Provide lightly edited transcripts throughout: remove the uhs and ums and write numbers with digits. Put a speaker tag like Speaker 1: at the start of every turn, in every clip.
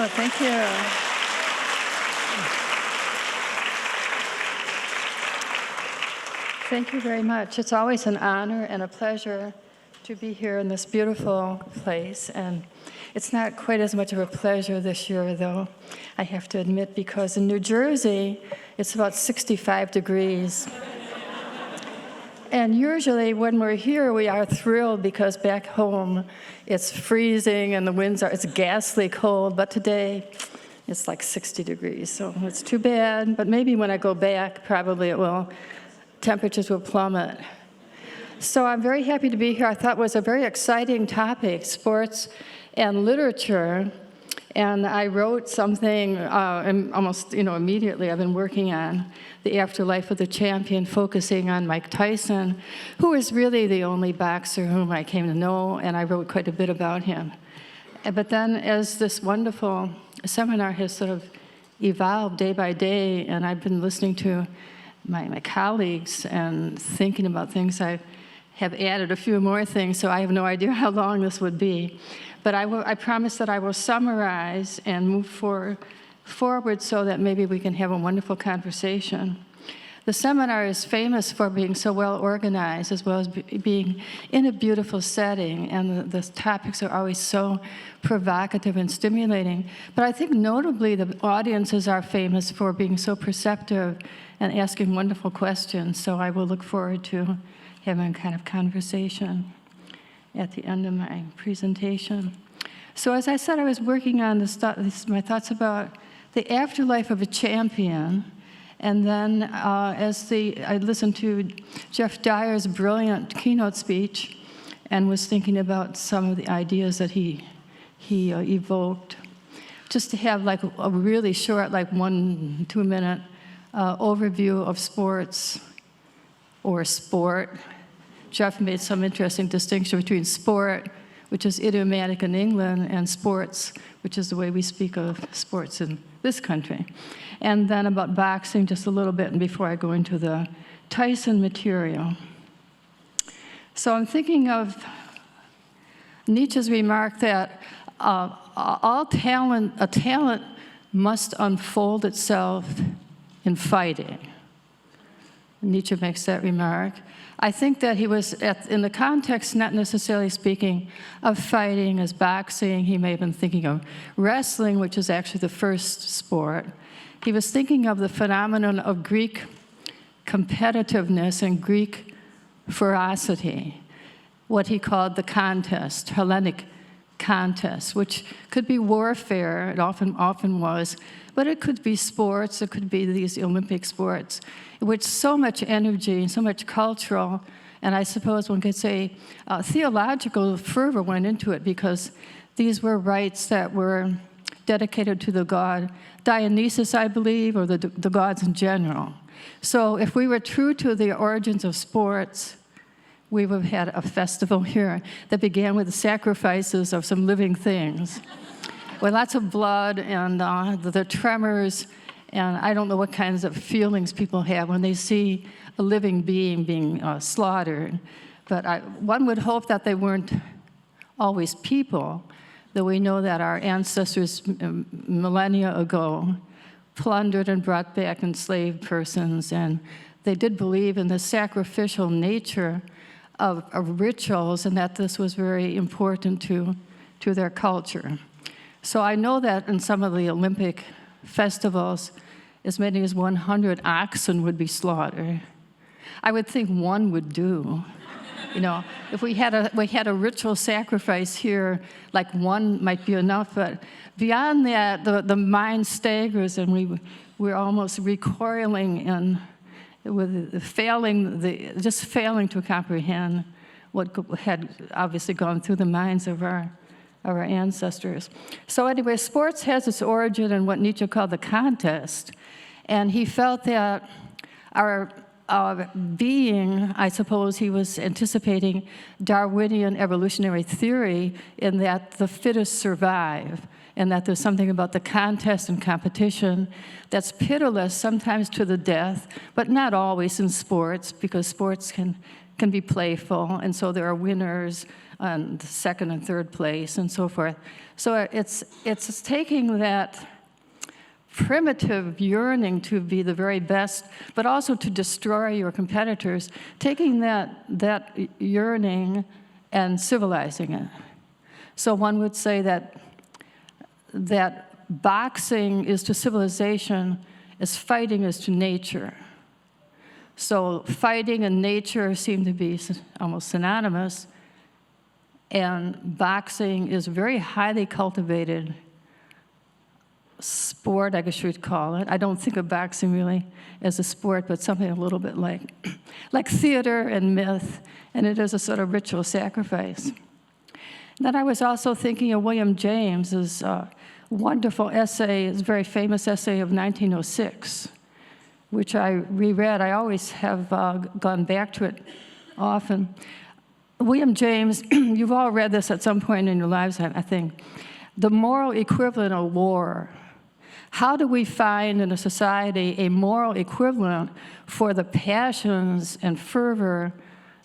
Speaker 1: Oh, thank you. Thank you very much. It's always an honor and a pleasure to be here in this beautiful place. And it's not quite as much of a pleasure this year, though, I have to admit, because in New Jersey, it's about 65 degrees. And usually when we're here, we are thrilled because back home, it's freezing and the winds it's ghastly cold, but today it's like 60 degrees, so it's too bad. But maybe when I go back, probably temperatures will plummet. So I'm very happy to be here. I thought it was a very exciting topic, sports and literature. And I wrote something almost immediately. I've been working on The Afterlife of the Champion, focusing on Mike Tyson, who is really the only boxer whom I came to know, and I wrote quite a bit about him. But then as this wonderful seminar has sort of evolved day by day, and I've been listening to my colleagues and thinking about things, I have added a few more things, so I have no idea how long this would be. But I promise that I will summarize and move forward so that maybe we can have a wonderful conversation. The seminar is famous for being so well organized, as well as being in a beautiful setting, and the topics are always so provocative and stimulating. But I think notably the audiences are famous for being so perceptive and asking wonderful questions, so I will look forward to having a kind of conversation at the end of my presentation. So as I said, I was working on my thoughts about the afterlife of a champion, and then I listened to Jeff Dyer's brilliant keynote speech and was thinking about some of the ideas that he evoked. Just to have like a really short, like 1-2 minute overview of sports or sport. Jeff made some interesting distinction between sport, which is idiomatic in England, and sports, which is the way we speak of sports in this country. And then about boxing just a little bit, and before I go into the Tyson material. So I'm thinking of Nietzsche's remark that a talent must unfold itself in fighting. Nietzsche makes that remark. I think that he was, in the context, not necessarily speaking of fighting as boxing. He may have been thinking of wrestling, which is actually the first sport. He was thinking of the phenomenon of Greek competitiveness and Greek ferocity, what he called the contest, Hellenic contest, which could be warfare, it often was, but it could be sports, it could be these Olympic sports, in which so much energy and so much cultural, and I suppose one could say theological fervor went into it, because these were rites that were dedicated to the god Dionysus, I believe, or the gods in general. So if we were true to the origins of sports, we would have had a festival here that began with the sacrifices of some living things, with lots of blood and the tremors, and I don't know what kinds of feelings people have when they see a living being being slaughtered. But one would hope that they weren't always people, though we know that our ancestors millennia ago plundered and brought back enslaved persons, and they did believe in the sacrificial nature of rituals, and that this was very important to their culture. So I know that in some of the Olympic festivals, as many as 100 oxen would be slaughtered. I would think one would do. If we had a ritual sacrifice here, like one might be enough, but beyond that, the mind staggers, and we're almost recoiling and just failing to comprehend what had obviously gone through the minds of our ancestors. So anyway, sports has its origin in what Nietzsche called the contest, and he felt that our being, I suppose he was anticipating Darwinian evolutionary theory in that the fittest survive, and that there's something about the contest and competition that's pitiless, sometimes to the death, but not always in sports, because sports can be playful, and so there are winners, on the second and third place and so forth. So it's taking that primitive yearning to be the very best, but also to destroy your competitors, taking that yearning and civilizing it. So one would say that boxing is to civilization as fighting is to nature. So fighting and nature seem to be almost synonymous, and boxing is a very highly cultivated sport, I guess you would call it. I don't think of boxing really as a sport, but something a little bit like theater and myth, and it is a sort of ritual sacrifice. Then I was also thinking of William James's wonderful essay, his very famous essay of 1906, which I reread. I always have gone back to it often. William James, you've all read this at some point in your lives, I think. The moral equivalent of war. How do we find in a society a moral equivalent for the passions and fervor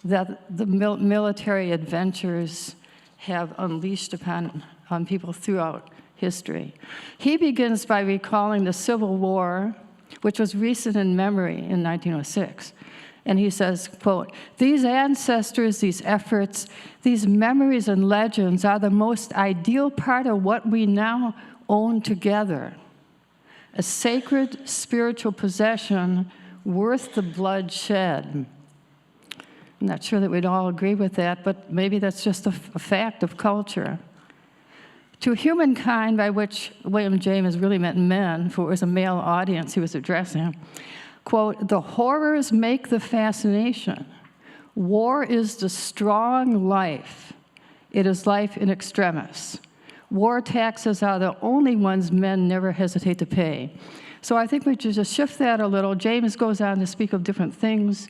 Speaker 1: that the military adventures have unleashed upon people throughout history? He begins by recalling the Civil War, which was recent in memory in 1906. And he says, quote, "These ancestors, these efforts, these memories and legends are the most ideal part of what we now own together. A sacred spiritual possession worth the blood shed." I'm not sure that we'd all agree with that, but maybe that's just a fact of culture. To humankind, by which William James really meant men, for it was a male audience he was addressing, quote, "The horrors make the fascination. War is the strong life. It is life in extremis. War taxes are the only ones men never hesitate to pay." So I think we should just shift that a little. James goes on to speak of different things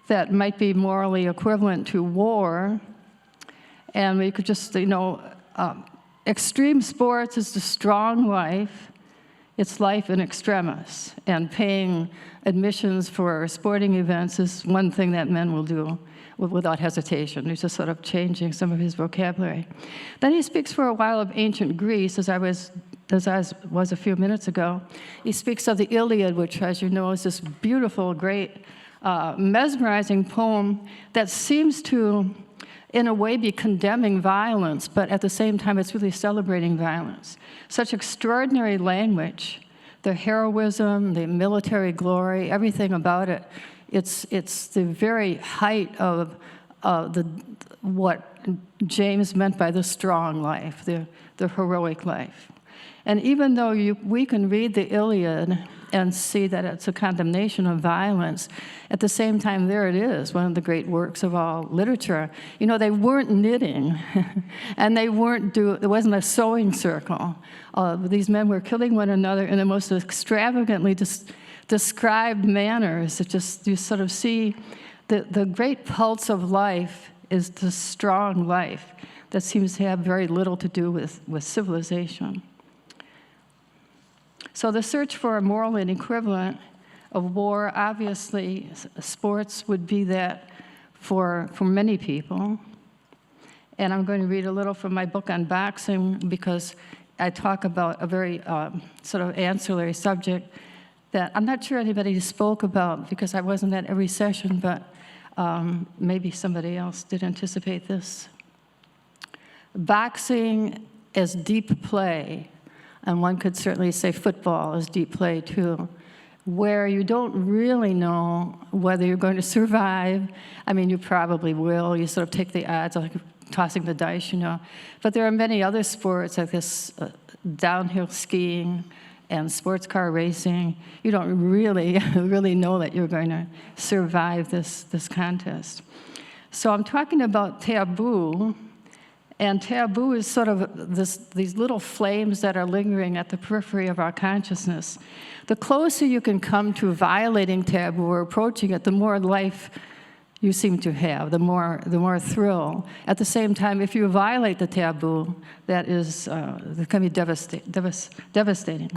Speaker 1: that might be morally equivalent to war. And we could just, extreme sports is the strong life. It's life in extremis. And paying admissions for sporting events is one thing that men will do without hesitation. He's just sort of changing some of his vocabulary. Then he speaks for a while of ancient Greece, as I was a few minutes ago. He speaks of the Iliad, which, as you know, is this beautiful, great, mesmerizing poem that seems to, in a way, be condemning violence, but at the same time, it's really celebrating violence. Such extraordinary language, the heroism, the military glory, everything about it. It's the very height of what James meant by the strong life, the heroic life. And even though we can read the Iliad and see that it's a condemnation of violence, at the same time, there it is, one of the great works of all literature. They weren't knitting, and there wasn't a sewing circle. These men were killing one another in the most extravagantly described manners. You sort of see the great pulse of life is the strong life that seems to have very little to do with civilization. So the search for a moral equivalent of war, obviously, sports would be that for many people. And I'm going to read a little from my book on boxing because I talk about a very sort of ancillary subject that I'm not sure anybody spoke about because I wasn't at every session, but maybe somebody else did anticipate this. Boxing as deep play, and one could certainly say football is deep play too, where you don't really know whether you're going to survive. I mean, you probably will. You sort of take the odds, like tossing the dice, But there are many other sports like this downhill skiing and sports car racing. You don't really know that you're going to survive this contest. So I'm talking about taboo. And taboo is sort of these little flames that are lingering at the periphery of our consciousness. The closer you can come to violating taboo or approaching it, the more life you seem to have, the more thrill. At the same time, if you violate the taboo, that can be devastating.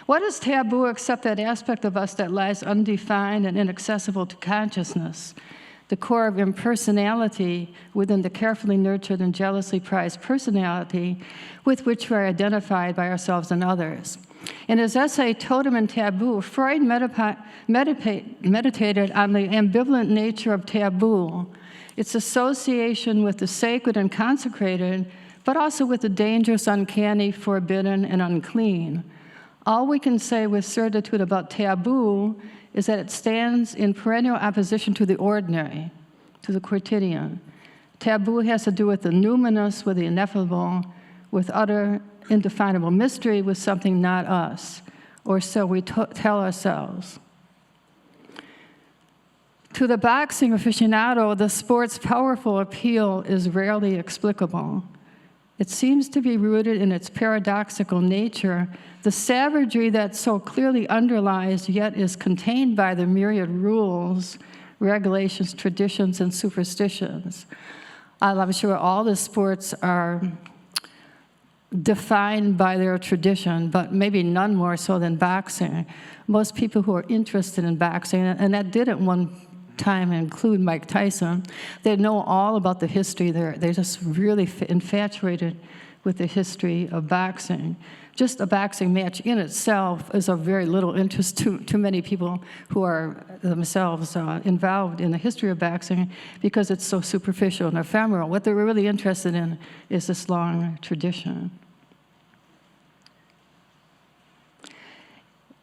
Speaker 1: What is taboo except that aspect of us that lies undefined and inaccessible to consciousness? the core of impersonality within the carefully nurtured and jealously prized personality with which we are identified by ourselves and others. In his essay, Totem and Taboo, Freud meditated on the ambivalent nature of taboo, its association with the sacred and consecrated, but also with the dangerous, uncanny, forbidden, and unclean. All we can say with certitude about taboo is that it stands in perennial opposition to the ordinary, to the quotidian. Taboo has to do with the numinous, with the ineffable, with utter indefinable mystery, with something not us, or so we tell ourselves. To the boxing aficionado, the sport's powerful appeal is rarely explicable. It seems to be rooted in its paradoxical nature, the savagery that so clearly underlies yet is contained by the myriad rules, regulations, traditions, and superstitions. I'm sure all the sports are defined by their tradition, but maybe none more so than boxing. Most people who are interested in boxing, and that did at one time include Mike Tyson, they know all about the history. They're just really infatuated with the history of boxing. Just a boxing match in itself is of very little interest to many people who are themselves involved in the history of boxing because it's so superficial and ephemeral. What they're really interested in is this long tradition.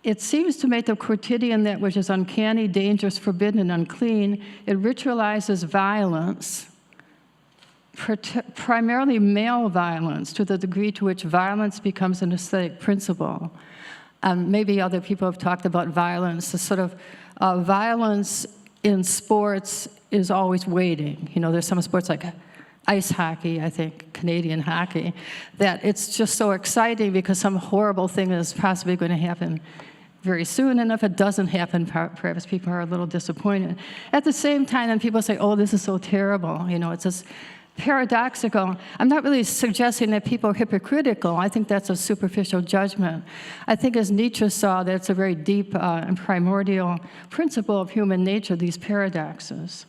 Speaker 1: It seems to make the quotidian that which is uncanny, dangerous, forbidden, and unclean. It ritualizes violence, primarily male violence, to the degree to which violence becomes an aesthetic principle. Maybe other people have talked about violence. The sort of violence in sports is always waiting. You know, there's some sports like ice hockey, I think, Canadian hockey, that it's just so exciting because some horrible thing is possibly going to happen very soon, and if it doesn't happen, perhaps people are a little disappointed. At the same time, then people say, oh, this is so terrible. You know, it's just paradoxical. I'm not really suggesting that people are hypocritical. I think that's a superficial judgment. I think as Nietzsche saw, that it's a very deep and primordial principle of human nature, these paradoxes.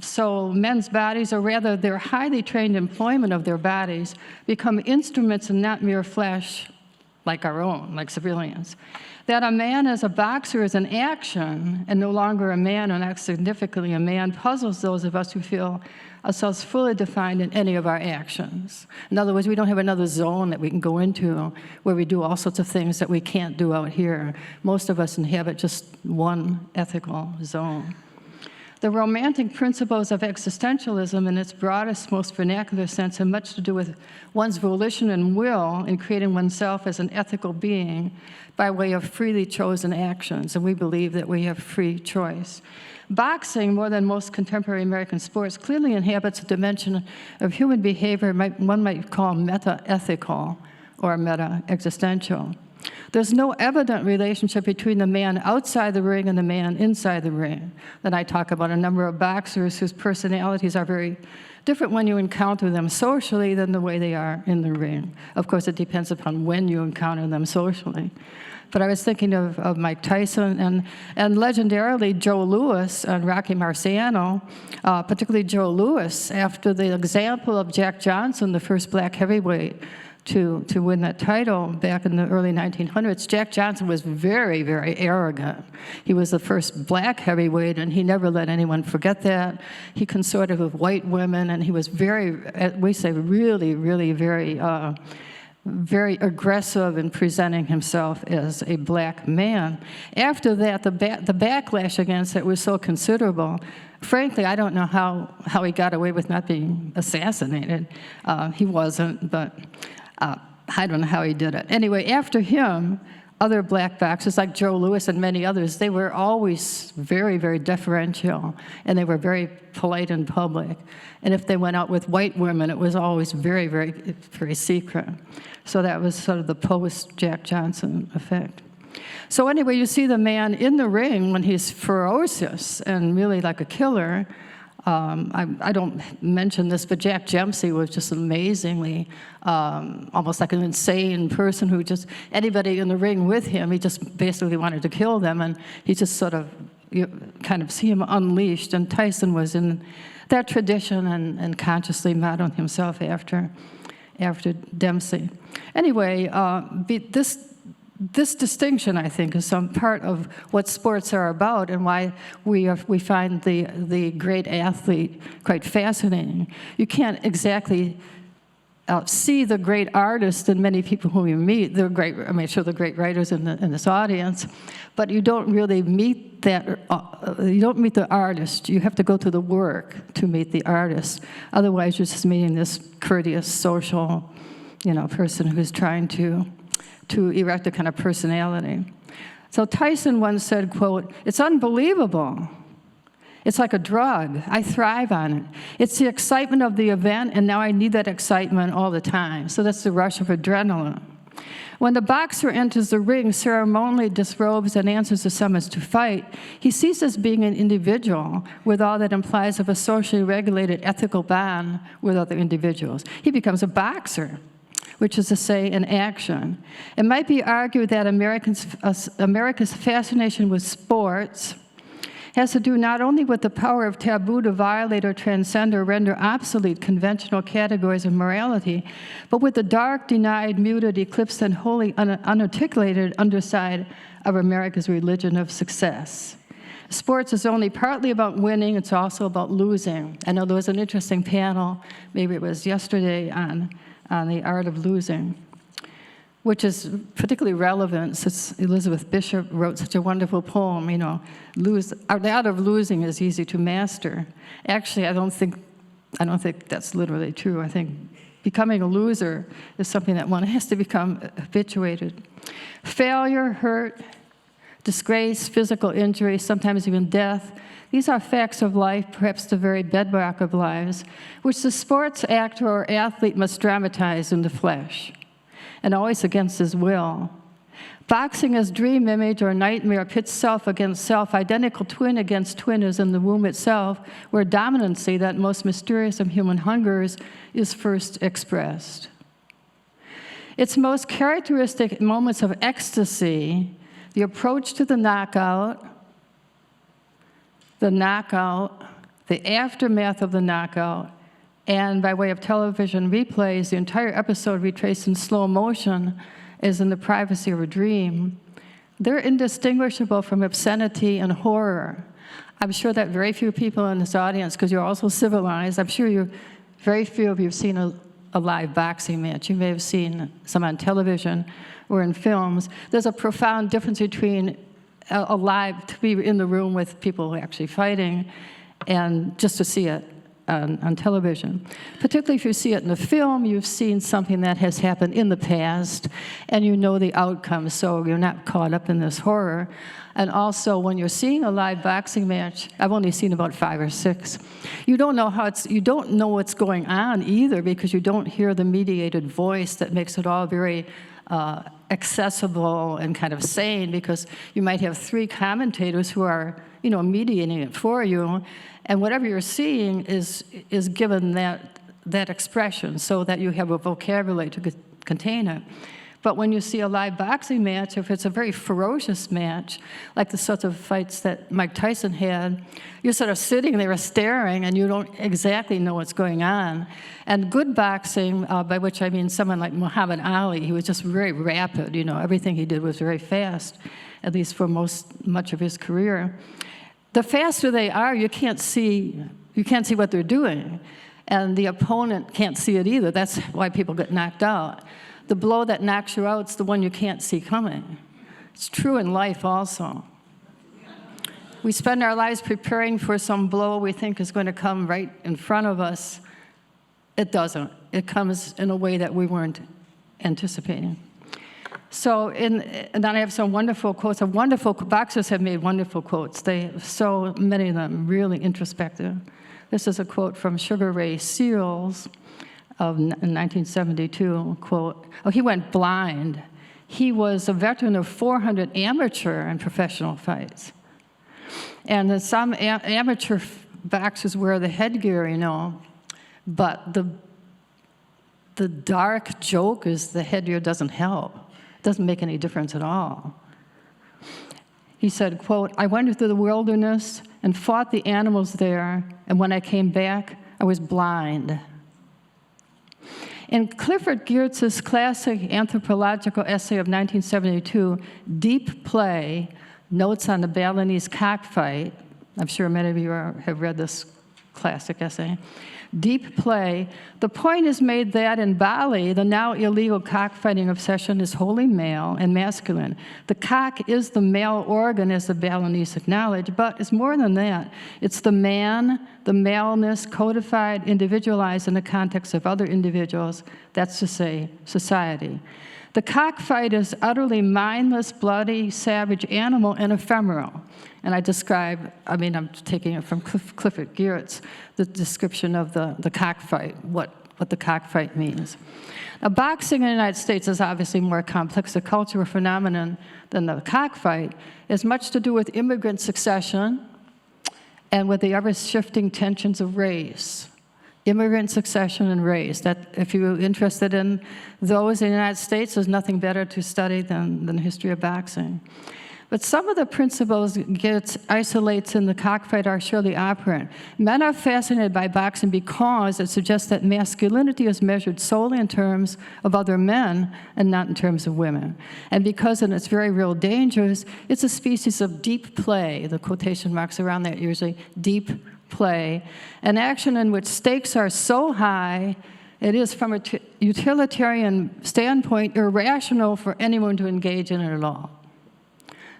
Speaker 1: So men's bodies, or rather their highly trained employment of their bodies, become instruments and not mere flesh like our own, like civilians. That a man as a boxer is an action and no longer a man, or not significantly a man, puzzles those of us who feel ourselves fully defined in any of our actions. In other words, we don't have another zone that we can go into where we do all sorts of things that we can't do out here. Most of us inhabit just one ethical zone. The romantic principles of existentialism in its broadest, most vernacular sense have much to do with one's volition and will in creating oneself as an ethical being by way of freely chosen actions, and we believe that we have free choice. Boxing, more than most contemporary American sports, clearly inhabits a dimension of human behavior one might call meta-ethical or meta-existential. There's no evident relationship between the man outside the ring and the man inside the ring. Then I talk about a number of boxers whose personalities are very different when you encounter them socially than the way they are in the ring. Of course, it depends upon when you encounter them socially. But I was thinking of Mike Tyson and legendarily Joe Louis and Rocky Marciano, particularly Joe Louis, after the example of Jack Johnson, the first black heavyweight to win that title back in the early 1900s. Jack Johnson was very, very arrogant. He was the first black heavyweight, and he never let anyone forget that. He consorted with white women, and he was very, we say, really, really very aggressive in presenting himself as a black man. After that, the backlash against it was so considerable. Frankly, I don't know how he got away with not being assassinated. He wasn't, but I don't know how he did it. Anyway, after him, other black boxers like Joe Louis and many others, they were always very, very deferential, and they were very polite in public. And if they went out with white women, it was always very, very, very secret. So that was sort of the post-Jack Johnson effect. So anyway, you see the man in the ring when he's ferocious and really like a killer. I don't mention this, but Jack Dempsey was just amazingly, almost like an insane person who just, anybody in the ring with him, he just basically wanted to kill them, and he just sort of you kind of see him unleashed, and Tyson was in that tradition and consciously modeled himself after Dempsey. Anyway, this distinction, I think, is some part of what sports are about and why we find the great athlete quite fascinating. You can't exactly see the great artist in many people who you meet. They're great. I mean, sure, the great writers in this audience, but you don't really meet that. You don't meet the artist. You have to go to the work to meet the artist. Otherwise, you're just meeting this courteous, social, person who's trying to erect a kind of personality. So Tyson once said, quote, "It's unbelievable. It's like a drug. I thrive on it. It's the excitement of the event, and now I need that excitement all the time." So that's the rush of adrenaline. When the boxer enters the ring, ceremonially disrobes and answers the summons to fight, he ceases being an individual with all that implies of a socially regulated ethical bond with other individuals. He becomes a boxer, which is to say, an action. It might be argued that America's fascination with sports has to do not only with the power of taboo to violate or transcend or render obsolete conventional categories of morality, but with the dark, denied, muted, eclipsed, and wholly unarticulated underside of America's religion of success. Sports is only partly about winning, it's also about losing. I know there was an interesting panel, maybe it was yesterday, on the art of losing, which is particularly relevant since Elizabeth Bishop wrote such a wonderful poem, the art of losing is easy to master. Actually, I don't think that's literally true. I think becoming a loser is something that one has to become habituated. Failure, hurt, disgrace, physical injury, sometimes even death, these are facts of life, perhaps the very bedrock of lives, which the sports actor or athlete must dramatize in the flesh, and always against his will. Boxing as dream image or nightmare pits self against self, identical twin against twin is in the womb itself, where dominancy, that most mysterious of human hungers, is first expressed. Its most characteristic moments of ecstasy, the approach to the knockout, the aftermath of the knockout, and by way of television replays, the entire episode retraced in slow motion as in the privacy of a dream, they're indistinguishable from obscenity and horror. I'm sure that very few people in this audience, because you're also civilized, I'm sure very few of you have seen a live boxing match. You may have seen some on television or in films. There's a profound difference between to be in the room with people actually fighting and just to see it on television. Particularly if you see it in a film, you've seen something that has happened in the past and you know the outcome, so you're not caught up in this horror. And also, when you're seeing a live boxing match, I've only seen about 5 or 6, you don't know what's going on either, because you don't hear the mediated voice that makes it all very accessible and kind of sane, because you might have 3 commentators who are, mediating it for you, and whatever you're seeing is given that expression so that you have a vocabulary to contain it. But when you see a live boxing match, if it's a very ferocious match, like the sorts of fights that Mike Tyson had, you're sort of sitting there staring and you don't exactly know what's going on. And good boxing, by which I mean someone like Muhammad Ali, he was just very rapid, everything he did was very fast, at least for much of his career. The faster they are, you can't see what they're doing. And the opponent can't see it either. That's why people get knocked out. The blow that knocks you out is the one you can't see coming. It's true in life also. We spend our lives preparing for some blow we think is going to come right in front of us. It doesn't. It comes in a way that we weren't anticipating. So, and then I have some wonderful quotes. Boxers have made wonderful quotes. So many of them really introspective. This is a quote from Sugar Ray Seals in 1972, quote, he went blind. He was a veteran of 400 amateur and professional fights. And then some amateur boxers wear the headgear, but the dark joke is the headgear doesn't help. It doesn't make any difference at all. He said, quote, "I went into the wilderness and fought the animals there, and when I came back, I was blind." In Clifford Geertz's classic anthropological essay of 1972, Deep Play, Notes on the Balinese Cockfight, I'm sure many of you have read this classic essay, Deep Play, the point is made that in Bali, the now illegal cockfighting obsession is wholly male and masculine. The cock is the male organ, as the Balinese acknowledge, but it's more than that. It's the man, the maleness, codified, individualized in the context of other individuals, that's to say, society. The cockfight is utterly mindless, bloody, savage animal and ephemeral. And I'm taking it from Clifford Geertz, the description of the cockfight, what the cockfight means. Now, boxing in the United States is obviously more complex a cultural phenomenon than the cockfight. It has much to do with immigrant succession and with the ever-shifting tensions of race. Immigrant succession and race. That, if you're interested in those in the United States, there's nothing better to study than the history of boxing. But some of the principles Geertz isolates in the cockfight are surely operant. Men are fascinated by boxing because it suggests that masculinity is measured solely in terms of other men and not in terms of women. And because in its very real dangers, it's a species of deep play, the quotation marks around that usually, deep play, an action in which stakes are so high, it is from a utilitarian standpoint irrational for anyone to engage in it at all.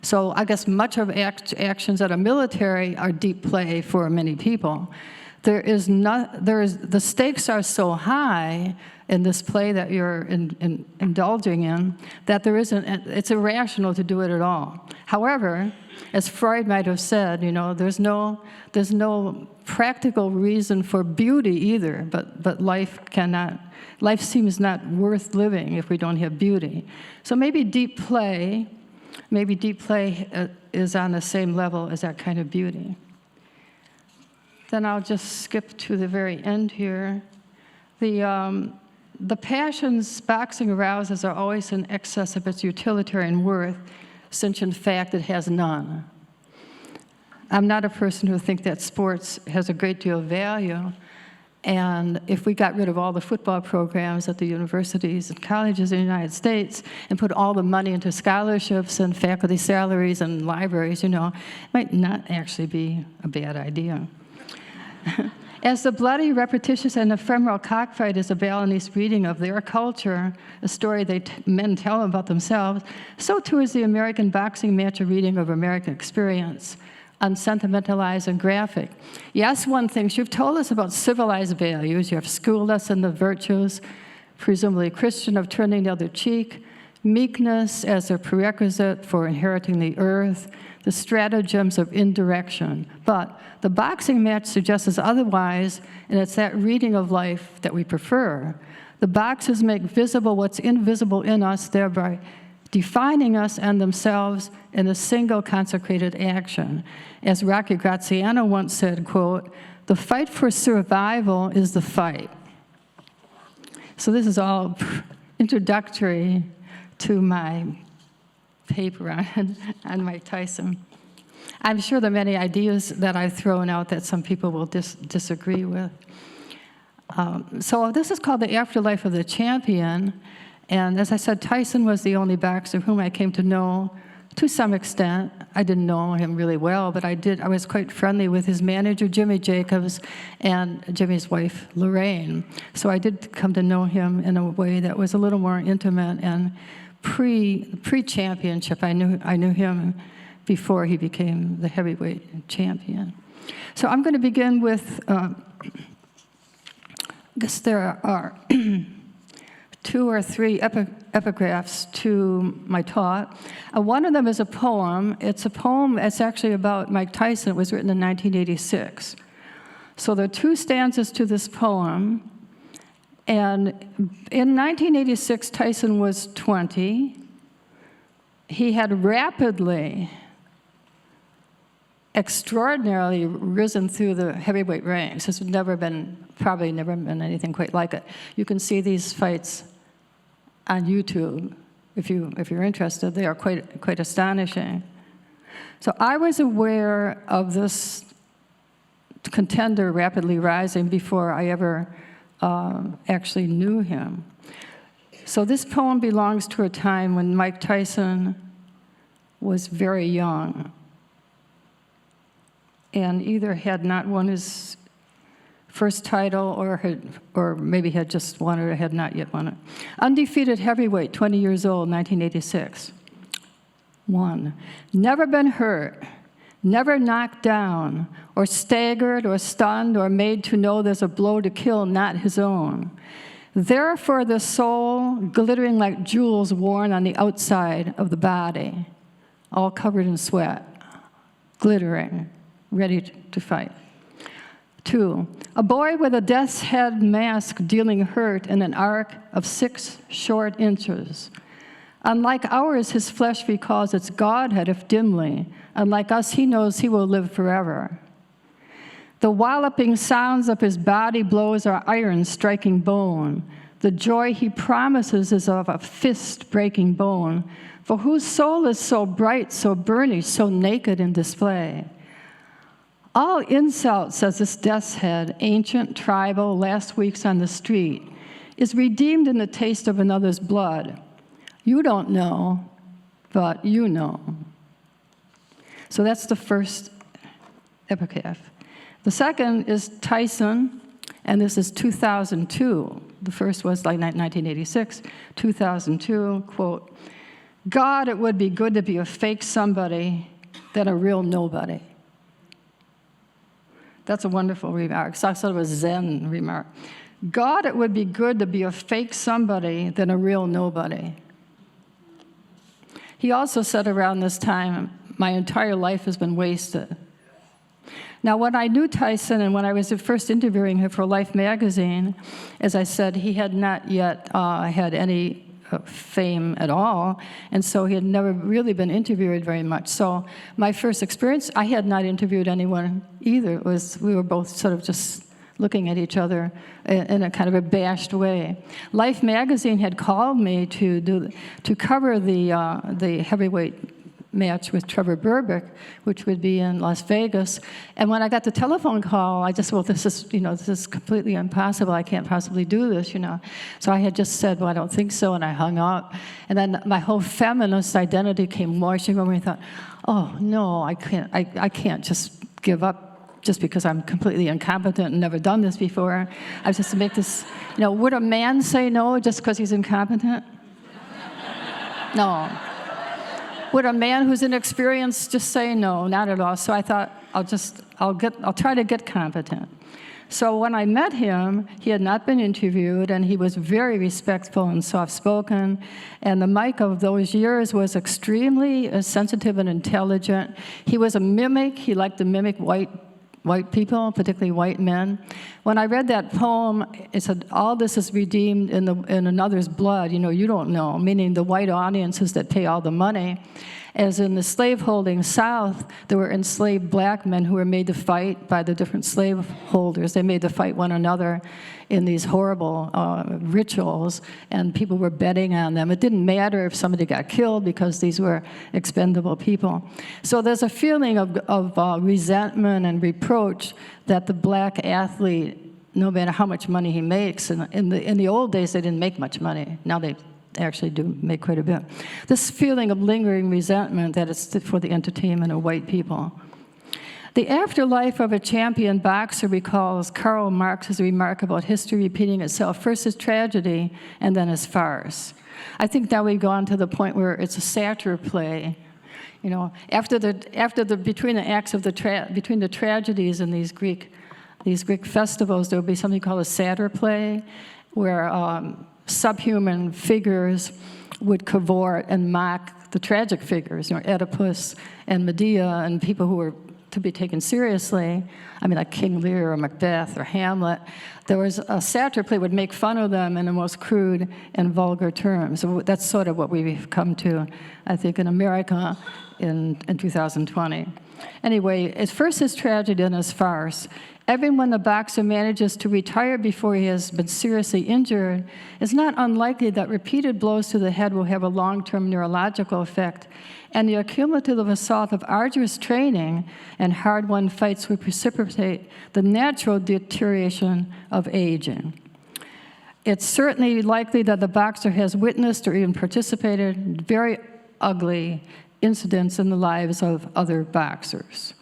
Speaker 1: So I guess much of actions that are military are deep play for many people. The stakes are so high in this play that you're indulging in that it's irrational to do it at all. However, as Freud might have said, there's no practical reason for beauty either, but life seems not worth living if we don't have beauty. So maybe deep play is on the same level as that kind of beauty. Then I'll just skip to the very end here. The passions boxing arouses are always in excess of its utilitarian worth, since in fact it has none. I'm not a person who thinks that sports has a great deal of value, and if we got rid of all the football programs at the universities and colleges in the United States and put all the money into scholarships and faculty salaries and libraries, it might not actually be a bad idea. As the bloody, repetitious, and ephemeral cockfight is a Balinese reading of their culture, a story men tell about themselves, so too is the American boxing match a reading of American experience, unsentimentalized and graphic. Yes, one thinks, you've told us about civilized values, you have schooled us in the virtues, presumably Christian, of turning the other cheek, meekness as a prerequisite for inheriting the earth, the stratagems of indirection. But the boxing match suggests otherwise, and it's that reading of life that we prefer. The boxers make visible what's invisible in us, thereby defining us and themselves in a single consecrated action. As Rocky Graziano once said, quote, "The fight for survival is the fight." So this is all introductory to my paper on Mike Tyson. I'm sure there are many ideas that I've thrown out that some people will disagree with. So this is called the Afterlife of the Champion. And as I said, Tyson was the only boxer whom I came to know to some extent. I didn't know him really well, but I was quite friendly with his manager, Jimmy Jacobs, and Jimmy's wife, Lorraine. So I did come to know him in a way that was a little more intimate, and pre-championship, I knew him before he became the heavyweight champion. So I'm going to begin with, I guess there are 2 or 3 epigraphs to my talk. One of them is a poem. It's a poem that's actually about Mike Tyson. It was written in 1986. So there are 2 stanzas to this poem. And in 1986, Tyson was 20. He had rapidly, extraordinarily risen through the heavyweight ranks. There's probably never been anything quite like it. You can see these fights on YouTube if you're interested. They are quite astonishing. So I was aware of this contender rapidly rising before I ever actually knew him. So this poem belongs to a time when Mike Tyson was very young and either had not won his first title or maybe had just won it or had not yet won it. Undefeated heavyweight, 20 years old, 1986. 1. Never been hurt, never knocked down, or staggered, or stunned, or made to know there's a blow to kill not his own. Therefore the soul, glittering like jewels worn on the outside of the body, all covered in sweat, glittering, ready to fight. 2, a boy with a death's head mask dealing hurt in an arc of 6 short inches. Unlike ours, his flesh recalls its godhead if dimly. Unlike us, he knows he will live forever. The walloping sounds of his body blows are iron striking bone. The joy he promises is of a fist breaking bone, for whose soul is so bright, so burnished, so naked in display. All insult, says this death's head, ancient, tribal, last week's on the street, is redeemed in the taste of another's blood. You don't know, but you know. So that's the first epitaph. The second is Tyson, and this is 2002. The first was like 1986, 2002, quote, God, it would be good to be a fake somebody than a real nobody. That's a wonderful remark. It's sort of a Zen remark. God, it would be good to be a fake somebody than a real nobody. He also said around this time, my entire life has been wasted. Now, when I knew Tyson and when I was first interviewing him for Life magazine, as I said, he had not yet had any fame at all, and so he had never really been interviewed very much. So my first experience, I had not interviewed anyone either. We were both sort of just looking at each other in a kind of abashed way. Life magazine had called me to cover the heavyweight match with Trevor Berbick, which would be in Las Vegas. And when I got the telephone call, I just, well, this is completely impossible. I can't possibly do this, So I had just said, well, I don't think so, and I hung up. And then my whole feminist identity came washing over me. I thought, oh, no, I can't just give up just because I'm completely incompetent and never done this before. I was just to make this, would a man say no just because he's incompetent? No. Would a man who's inexperienced just say no? Not at all. So I thought, I'll try to get competent. So when I met him, he had not been interviewed, and he was very respectful and soft-spoken. And the Mike of those years was extremely sensitive and intelligent. He was a mimic. He liked to mimic white people, particularly white men. When I read that poem, it said, all this is redeemed in another's blood. You don't know, meaning the white audiences that pay all the money. As in the slaveholding South, there were enslaved black men who were made to fight by the different slaveholders. They made to fight one another in these horrible rituals, and people were betting on them. It didn't matter if somebody got killed because these were expendable people. So there's a feeling of resentment and reproach that the black athlete, no matter how much money he makes, in the old days they didn't make much money. Now they actually do make quite a bit. This feeling of lingering resentment that it's for the entertainment of white people. The afterlife of a champion boxer recalls Karl Marx's remark about history repeating itself, first as tragedy and then as farce. I think now we've gone to the point where it's a satire play. After between the acts of between the tragedies and these Greek festivals, there would be something called a satyr play, where subhuman figures would cavort and mock the tragic figures, Oedipus and Medea and people who were to be taken seriously. Like King Lear or Macbeth or Hamlet. There was a satire play would make fun of them in the most crude and vulgar terms. So that's sort of what we've come to, I think, in America. in 2020. Anyway, at first his tragedy and his farce. Even when the boxer manages to retire before he has been seriously injured, it's not unlikely that repeated blows to the head will have a long-term neurological effect, and the cumulative assault of arduous training and hard-won fights will precipitate the natural deterioration of aging. It's certainly likely that the boxer has witnessed or even participated in very ugly incidents in the lives of other boxers.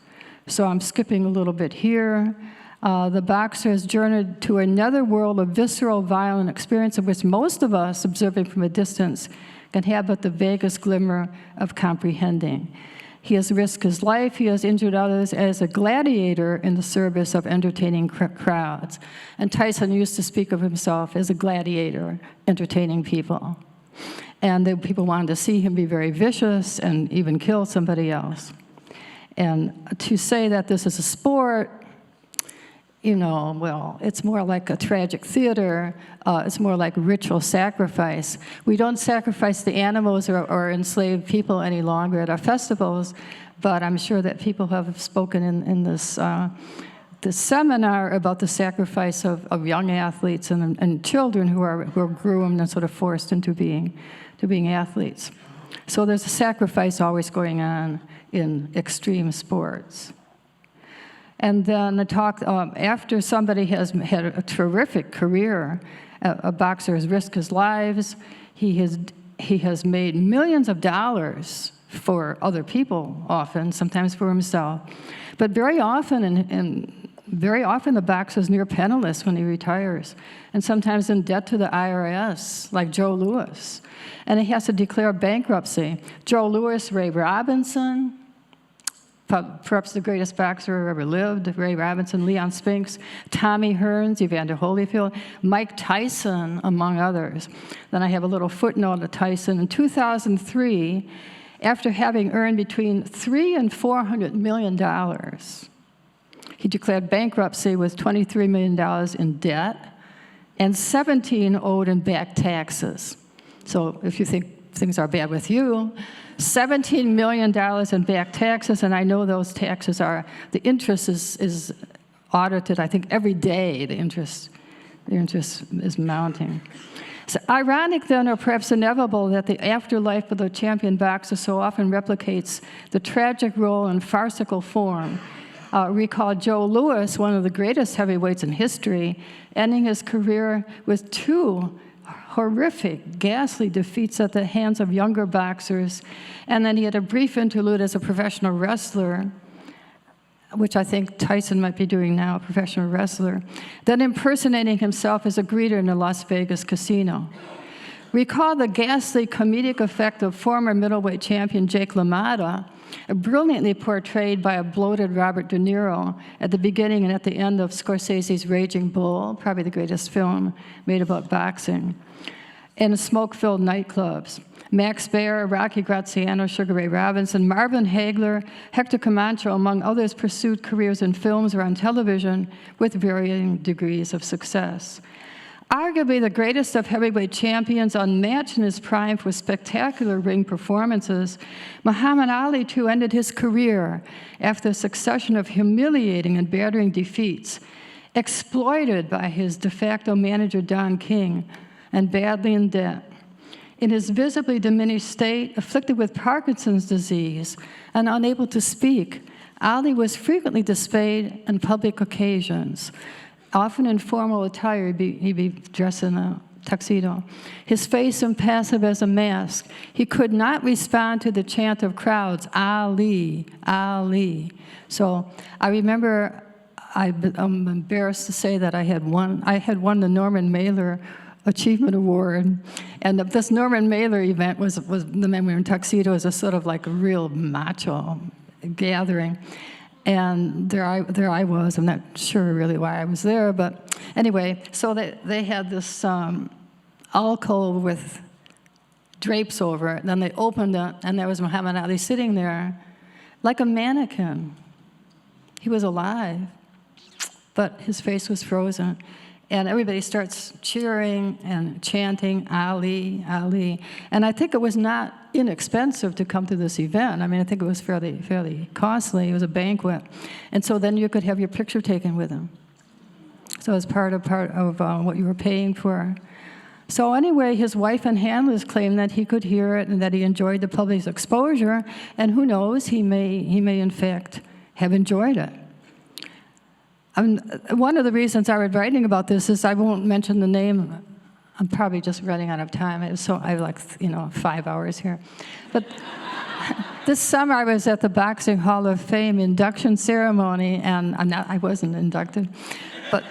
Speaker 1: So I'm skipping a little bit here. The boxer has journeyed to another world of visceral, violent experience of which most of us, observing from a distance, can have but the vaguest glimmer of comprehending. He has risked his life, he has injured others as a gladiator in the service of entertaining crowds. And Tyson used to speak of himself as a gladiator entertaining people. And the people wanted to see him be very vicious and even kill somebody else. And to say that this is a sport, you know, well, it's more like a tragic theater. It's more like ritual sacrifice. We don't sacrifice the animals or enslave people any longer at our festivals, but I'm sure that people have spoken in this seminar about the sacrifice of young athletes and children who are groomed and sort of forced into being athletes. So there's a sacrifice always going on in extreme sports. And then the talk, after somebody has had a terrific career, a boxer has risked his lives, he has made millions of dollars for other people often, sometimes for himself. But very often, the boxer is near penniless when he retires, and sometimes in debt to the IRS, like Joe Louis. And he has to declare bankruptcy. Joe Louis, Ray Robinson, perhaps the greatest boxer who ever lived, Ray Robinson, Leon Spinks, Tommy Hearns, Evander Holyfield, Mike Tyson, among others. Then I have a little footnote of Tyson. In 2003, after having earned between $300 and $400 million, he declared bankruptcy with $23 million in debt and $17 owed in back taxes. So if you think things are bad with you, $17 million in back taxes, and I know those taxes are, the interest is audited, I think, every day. The interest is mounting. It's ironic, then, or perhaps inevitable, that the afterlife of the champion boxer so often replicates the tragic role in farcical form. Recall Joe Louis, one of the greatest heavyweights in history, ending his career with two horrific, ghastly defeats at the hands of younger boxers. And then he had a brief interlude as a professional wrestler, which I think Tyson might be doing now, a professional wrestler, then impersonating himself as a greeter in a Las Vegas casino. Recall the ghastly comedic effect of former middleweight champion Jake LaMotta, brilliantly portrayed by a bloated Robert De Niro at the beginning and at the end of Scorsese's Raging Bull, probably the greatest film made about boxing, in smoke-filled nightclubs. Max Baer, Rocky Graziano, Sugar Ray Robinson, Marvin Hagler, Hector Camacho, among others, pursued careers in films or on television with varying degrees of success. Arguably the greatest of heavyweight champions, unmatched in his prime for spectacular ring performances, Muhammad Ali, too, ended his career after a succession of humiliating and battering defeats, exploited by his de facto manager, Don King, and badly in debt. In his visibly diminished state, afflicted with Parkinson's disease, and unable to speak, Ali was frequently displayed on public occasions. Often in formal attire, he'd be dressed in a tuxedo. His face impassive as a mask. He could not respond to the chant of crowds, Ali, Ali. So I remember, I'm embarrassed to say that I had won the Norman Mailer Achievement Award, and this Norman Mailer event was the men were in tuxedos, a sort of like a real macho gathering. And there I was. I'm not sure really why I was there, but anyway, so they had this alcove with drapes over it, and then they opened it, and there was Muhammad Ali sitting there like a mannequin. He was alive, but his face was frozen. And everybody starts cheering and chanting, Ali, Ali. And I think it was not inexpensive to come to this event. I mean, I think it was fairly costly. It was a banquet. And so then you could have your picture taken with him. So it's part of what you were paying for. So anyway, his wife and handlers claimed that he could hear it and that he enjoyed the public's exposure. And who knows, he may in fact have enjoyed it. One of the reasons I was writing about this is I won't mention the name. I'm probably just running out of time. So I have 5 hours here. But this summer I was at the Boxing Hall of Fame induction ceremony, and I wasn't inducted, but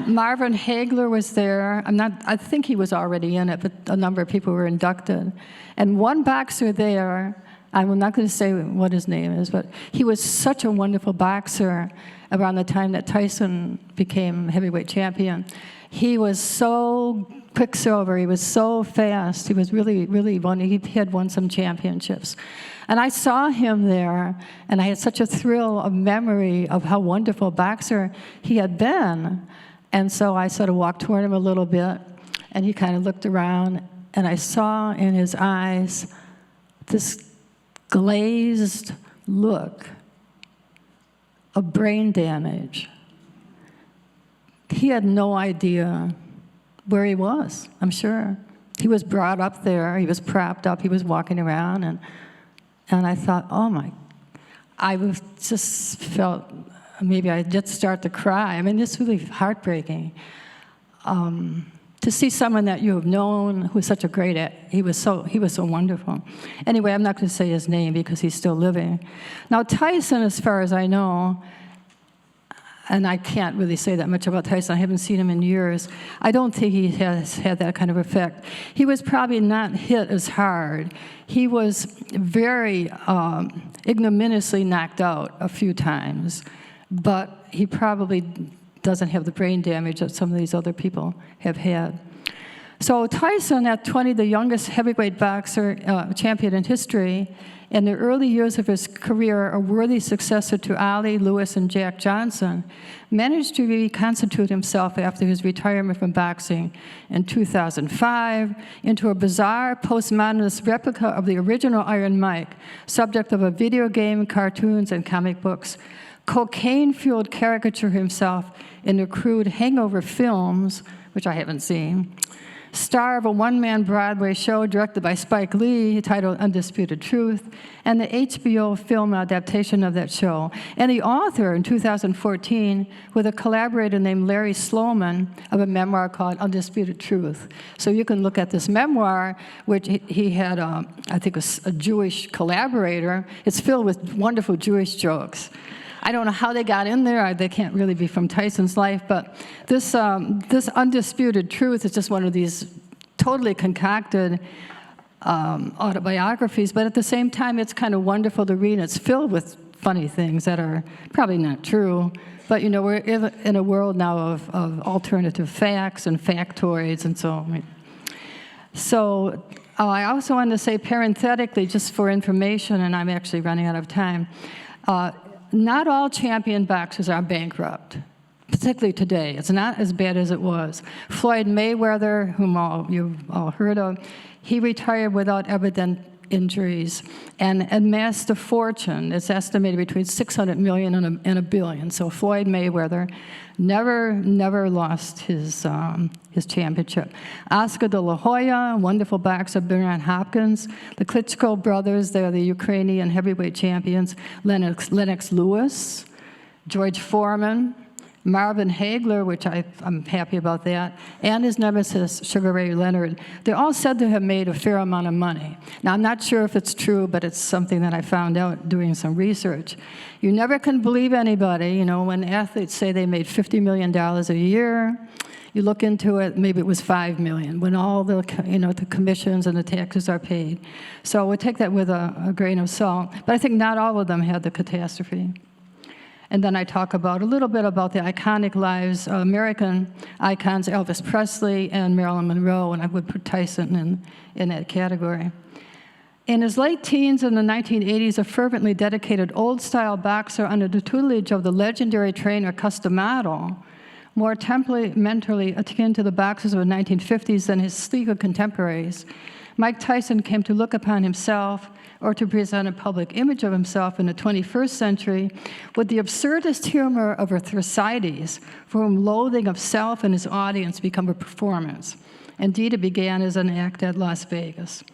Speaker 1: Marvin Hagler was there. I think he was already in it, but a number of people were inducted. And one boxer there, I'm not going to say what his name is, but he was such a wonderful boxer around the time that Tyson became heavyweight champion. He was so quicksilver, he was so fast, he was really he had won some championships. And I saw him there, and I had such a thrill of memory of how wonderful a boxer he had been. And so I sort of walked toward him a little bit, and he kind of looked around, and I saw in his eyes this glazed look of brain damage. He had no idea where he was, I'm sure. He was brought up there, he was propped up, he was walking around, and I thought, I just felt, maybe I did start to cry. I mean, it's really heartbreaking. To see someone that you have known who's such a great, he was so wonderful. Anyway, I'm not going to say his name because he's still living. Now, Tyson, as far as I know, and I can't really say that much about Tyson, I haven't seen him in years, I don't think he has had that kind of effect. He was probably not hit as hard. He was very ignominiously knocked out a few times, but he probably doesn't have the brain damage that some of these other people have had. So Tyson, at 20, the youngest heavyweight boxer champion in history, in the early years of his career, a worthy successor to Ali, Lewis, and Jack Johnson, managed to reconstitute himself after his retirement from boxing in 2005 into a bizarre postmodernist replica of the original Iron Mike, subject of a video game, cartoons, and comic books. Cocaine-fueled caricature himself in the crude Hangover films, which I haven't seen. Star of a one-man Broadway show directed by Spike Lee titled Undisputed Truth, and the HBO film adaptation of that show. And the author in 2014 with a collaborator named Larry Sloman of a memoir called Undisputed Truth. So you can look at this memoir, which he had, I think, a Jewish collaborator. It's filled with wonderful Jewish jokes. I don't know how they got in there. They can't really be from Tyson's life, but this Undisputed Truth is just one of these totally concocted autobiographies, but at the same time, it's kind of wonderful to read. It's filled with funny things that are probably not true, but we're in a world now of alternative facts and factoids and so on. So I also wanted to say parenthetically, just for information, and I'm actually running out of time, not all champion boxers are bankrupt, particularly today. It's not as bad as it was. Floyd Mayweather, whom you've all heard of, he retired without evident injuries and amassed a fortune. It's estimated between $600 million and $1 billion. So Floyd Mayweather never lost his championship. Oscar de la Hoya, wonderful boxer, Bernard Hopkins. The Klitschko Brothers, they're the Ukrainian heavyweight champions. Lennox Lewis, George Foreman, Marvin Hagler, which I'm happy about that, and his nemesis, Sugar Ray Leonard. They're all said to have made a fair amount of money. Now, I'm not sure if it's true, but it's something that I found out doing some research. You never can believe anybody. When athletes say they made $50 million a year, you look into it, maybe it was $5 million, when all the commissions and the taxes are paid. So we'll take that with a grain of salt. But I think not all of them had the catastrophe. And then I talk a little bit about the iconic lives, American icons, Elvis Presley and Marilyn Monroe, and I would put Tyson in that category. In his late teens in the 1980s, a fervently dedicated old-style boxer under the tutelage of the legendary trainer Customato, more temperamentally akin to the boxers of the 1950s than his sleeker contemporaries. Mike Tyson came to look upon himself, or to present a public image of himself in the 21st century, with the absurdist humor of a Thucydides, for whom loathing of self and his audience become a performance. Indeed, it began as an act at Las Vegas.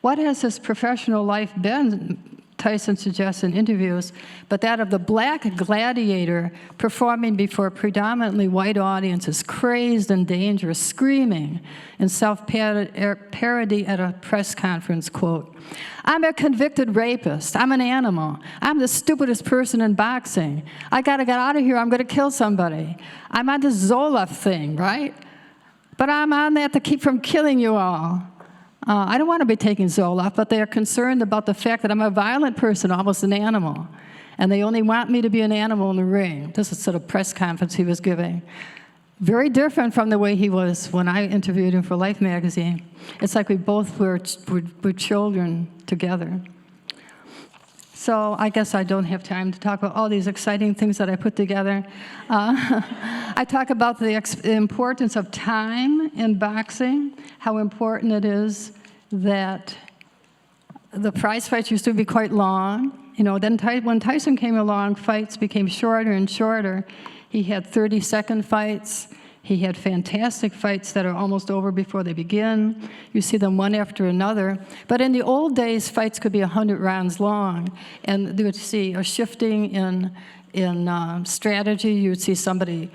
Speaker 1: What has his professional life been, Tyson suggests in interviews, but that of the black gladiator performing before predominantly white audiences, crazed and dangerous, screaming in self-parody at a press conference, quote, "I'm a convicted rapist. I'm an animal. I'm the stupidest person in boxing. I gotta get out of here. I'm gonna kill somebody. I'm on this Zoloft thing, right? But I'm on that to keep from killing you all. I don't want to be taking Zoloft, but they are concerned about the fact that I'm a violent person, almost an animal. And they only want me to be an animal in the ring." This is sort of press conference he was giving. Very different from the way he was when I interviewed him for Life magazine. It's like we both were children together. So I guess I don't have time to talk about all these exciting things that I put together. I talk about the importance of time in boxing, how important it is that the prize fights used to be quite long. You know, then when Tyson came along, fights became shorter and shorter. He had 30-second fights. He had fantastic fights that are almost over before they begin. You see them one after another. But in the old days, fights could be 100 rounds long, and you would see a shifting in strategy. You would see somebody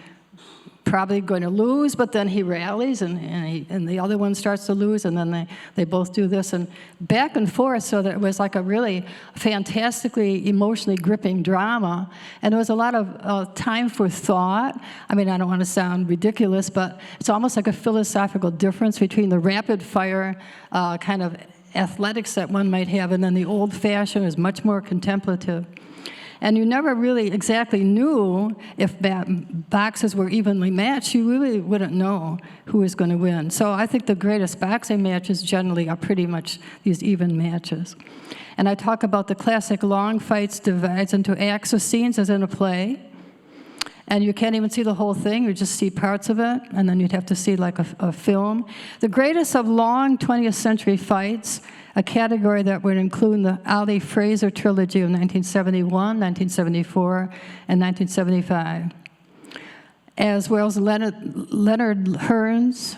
Speaker 1: probably going to lose, but then he rallies, and the other one starts to lose, and then they both do this, and back and forth, so that it was like a really fantastically emotionally gripping drama, and there was a lot of time for thought. I mean, I don't want to sound ridiculous, but it's almost like a philosophical difference between the rapid-fire kind of athletics that one might have, and then the old-fashioned is much more contemplative. And you never really exactly knew if boxers were evenly matched. You really wouldn't know who was going to win. So I think the greatest boxing matches generally are pretty much these even matches. And I talk about the classic long fights divides into acts or scenes as in a play. And you can't even see the whole thing, you just see parts of it, and then you'd have to see like a film. The greatest of long 20th century fights, a category that would include the Ali Fraser trilogy of 1971, 1974, and 1975, as well as Leonard Hearn's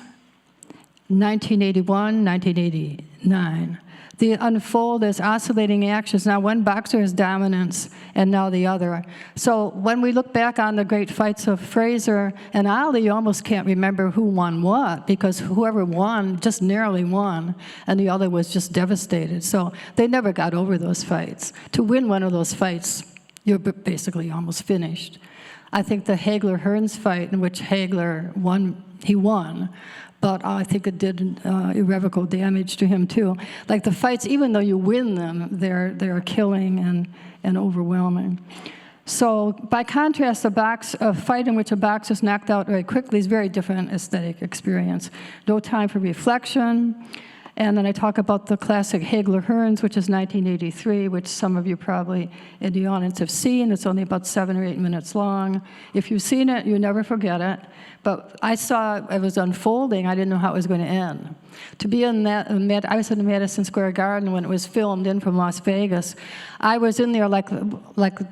Speaker 1: 1981, 1989. They unfold as oscillating actions. Now one boxer has dominance and now the other. So when we look back on the great fights of Fraser and Ali, you almost can't remember who won what, because whoever won just narrowly won and the other was just devastated. So they never got over those fights. To win one of those fights, you're basically almost finished. I think the Hagler-Hearns fight, in which Hagler won, he won, but I think it did irrevocable damage to him too. Like the fights, even though you win them, they're killing and overwhelming. So by contrast, a fight in which a boxer is knocked out very quickly is a very different aesthetic experience. No time for reflection. And then I talk about the classic Hagler-Hearns, which is 1983, which some of you probably in the audience have seen. It's only about 7 or 8 minutes long. If you've seen it, you never forget it. But I saw it was unfolding. I didn't know how it was going to end. To be in that, I was in Madison Square Garden when it was filmed in from Las Vegas. I was in there like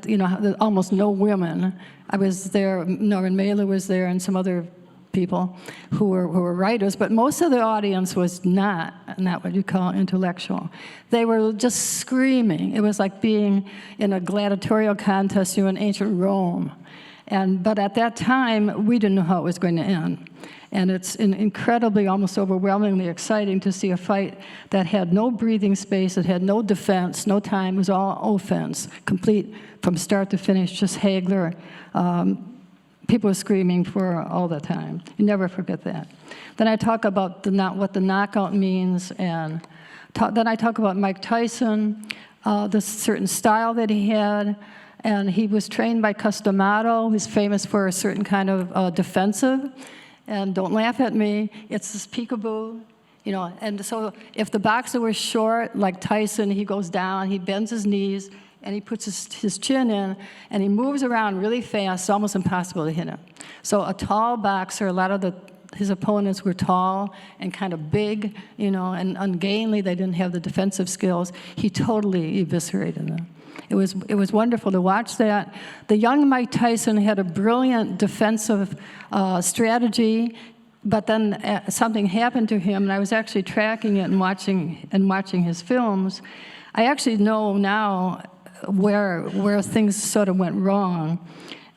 Speaker 1: you know, almost no women. I was there. Norman Mailer was there, and some other people who were writers, but most of the audience was not what you call intellectual. They were just screaming. It was like being in a gladiatorial contest in ancient Rome. But at that time, we didn't know how it was going to end. And it's incredibly, almost overwhelmingly exciting to see a fight that had no breathing space, it had no defense, no time, it was all offense, complete from start to finish, just Hagler. People were screaming for all the time. You never forget that. Then I talk about what the knockout means, and then I talk about Mike Tyson, the certain style that he had, and he was trained by Customato. He's famous for a certain kind of defensive, and don't laugh at me, it's this peekaboo. You know, and so if the boxer was short, like Tyson, he goes down, he bends his knees, and he puts his chin in, and he moves around really fast. It's almost impossible to hit him. So a tall boxer, a lot of his opponents were tall and kind of big, and ungainly. They didn't have the defensive skills. He totally eviscerated them. It was wonderful to watch that. The young Mike Tyson had a brilliant defensive strategy, but then something happened to him, and I was actually tracking it and watching his films. I actually know now where things sort of went wrong,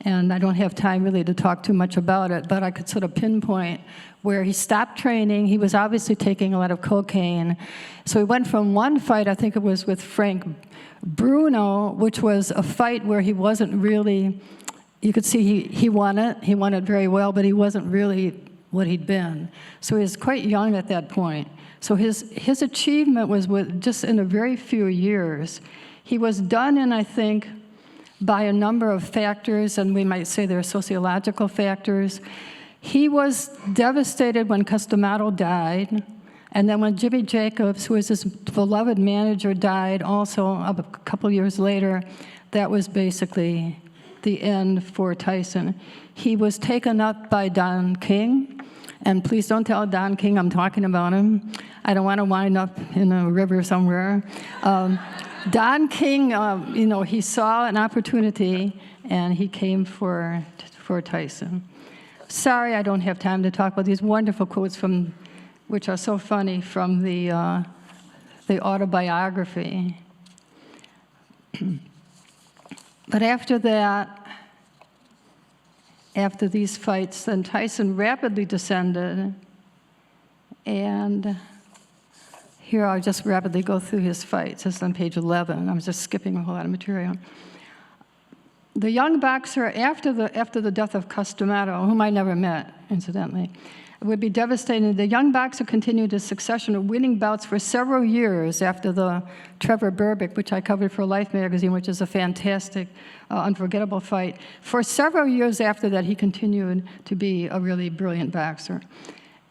Speaker 1: and I don't have time really to talk too much about it, but I could sort of pinpoint where he stopped training. He was obviously taking a lot of cocaine. So he went from one fight, I think it was with Frank Bruno, which was a fight where he wasn't really, you could see he won it very well, but he wasn't really what he'd been. So he was quite young at that point. So his achievement was just in a very few years. He was done in, I think, by a number of factors, and we might say they're sociological factors. He was devastated when Customato died, and then when Jimmy Jacobs, who was his beloved manager, died also a couple years later, that was basically the end for Tyson. He was taken up by Don King, and please don't tell Don King I'm talking about him. I don't want to wind up in a river somewhere. Don King, he saw an opportunity, and he came for Tyson. Sorry, I don't have time to talk about these wonderful quotes which are so funny, from the autobiography. But after that, after these fights, then Tyson rapidly descended, and here I'll just rapidly go through his fights. This is on page 11. I'm just skipping a whole lot of material. The young boxer, after the death of Customato, whom I never met, incidentally, would be devastating. The young boxer continued his succession of winning bouts for several years after the Trevor Berbick, which I covered for Life magazine, which is a fantastic, unforgettable fight. For several years after that, he continued to be a really brilliant boxer.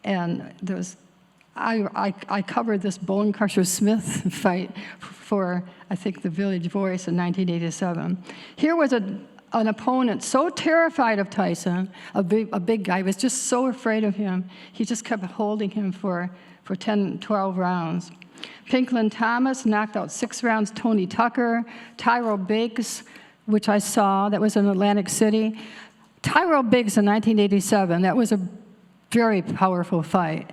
Speaker 1: And I covered this Bone Crusher Smith fight for, I think, the Village Voice in 1987. Here was an opponent so terrified of Tyson, a big guy, was just so afraid of him, he just kept holding him for 10, 12 rounds. Pinklin Thomas knocked out 6 rounds. Tony Tucker, Tyrell Biggs, which I saw, that was in Atlantic City. Tyrell Biggs in 1987, that was a very powerful fight.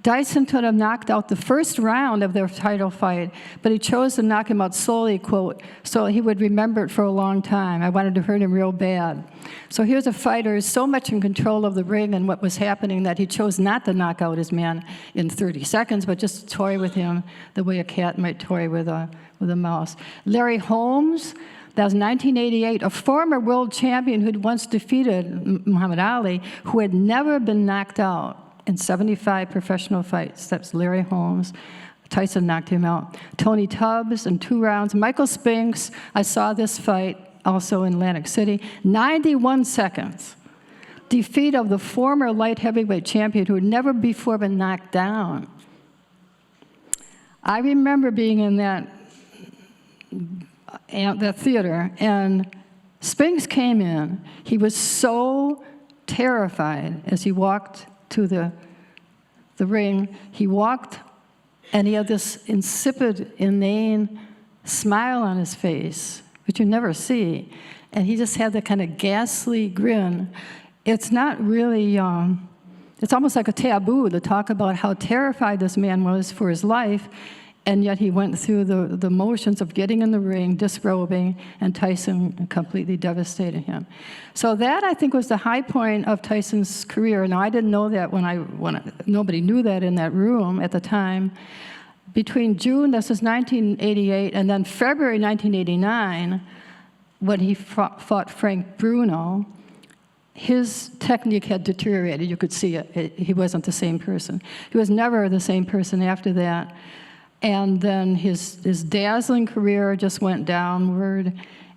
Speaker 1: Tyson could have knocked out the first round of their title fight, but he chose to knock him out slowly, quote, so he would remember it for a long time. I wanted to hurt him real bad. So here's a fighter who's so much in control of the ring and what was happening that he chose not to knock out his man in 30 seconds, but just toy with him the way a cat might toy with a mouse. Larry Holmes, that was 1988, a former world champion who'd once defeated Muhammad Ali, who had never been knocked out in 75 professional fights. That's Larry Holmes. Tyson knocked him out. Tony Tubbs in 2 rounds. Michael Spinks, I saw this fight also in Atlantic City. 91 seconds. Defeat of the former light heavyweight champion who had never before been knocked down. I remember being in that theater, and Spinks came in. He was so terrified as he walked to the ring. He walked, and he had this insipid, inane smile on his face, which you never see. And he just had that kind of ghastly grin. It's not really, it's almost like a taboo to talk about how terrified this man was for his life, and yet he went through the motions of getting in the ring, disrobing, and Tyson completely devastated him. So that, I think, was the high point of Tyson's career. Now, I didn't know that when nobody knew that in that room at the time. Between June, this is 1988, and then February 1989, when he fought Frank Bruno, his technique had deteriorated. You could see it. He wasn't the same person. He was never the same person after that. And then his dazzling career just went downward,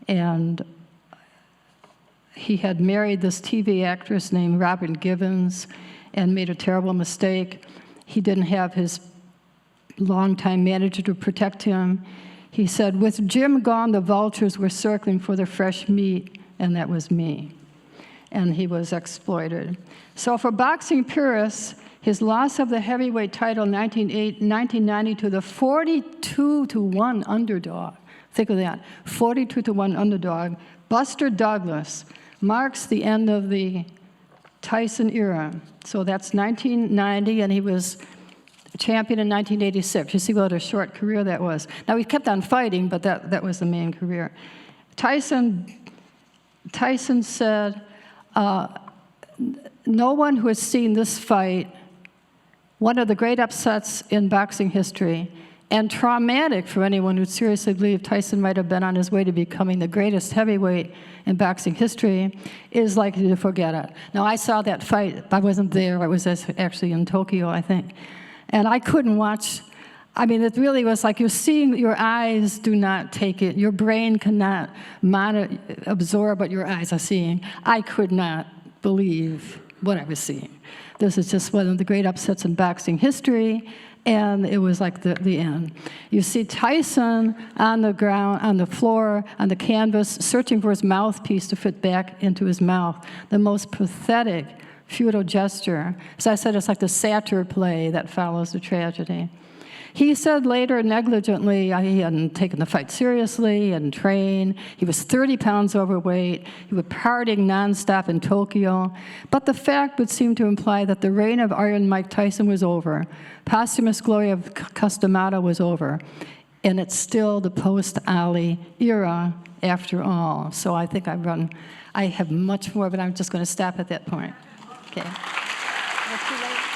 Speaker 1: and he had married this TV actress named Robin Givens and made a terrible mistake. He didn't have his longtime manager to protect him. He said, with Jim gone, the vultures were circling for the fresh meat, and that was me. And he was exploited. So for boxing purists, his loss of the heavyweight title in 1990 to the 42-1 underdog, think of that, 42-1 underdog, Buster Douglas, marks the end of the Tyson era. So that's 1990, and he was champion in 1986. You see what a short career that was. Now, he kept on fighting, but that was the main career. Tyson said, no one who has seen this fight, one of the great upsets in boxing history, and traumatic for anyone who seriously believed Tyson might have been on his way to becoming the greatest heavyweight in boxing history, is likely to forget it. Now, I saw that fight. I wasn't there. I was actually in Tokyo, I think. And I couldn't watch. I mean, it really was like you're seeing, your eyes do not take it. Your brain cannot absorb what your eyes are seeing. I could not believe what I was seeing. This is just one of the great upsets in boxing history, and it was like the end. You see Tyson on the ground, on the floor, on the canvas, searching for his mouthpiece to fit back into his mouth. The most pathetic, futile gesture. As I said, it's like the satyr play that follows the tragedy. He said later, negligently, he hadn't taken the fight seriously and trained. He was 30 pounds overweight. He was partying nonstop in Tokyo. But the fact would seem to imply that the reign of Iron Mike Tyson was over. Posthumous glory of Customado was over. And it's still the post-Ali era after all. So I think I have much more, but I'm just going to stop at that point. Okay. That's too late.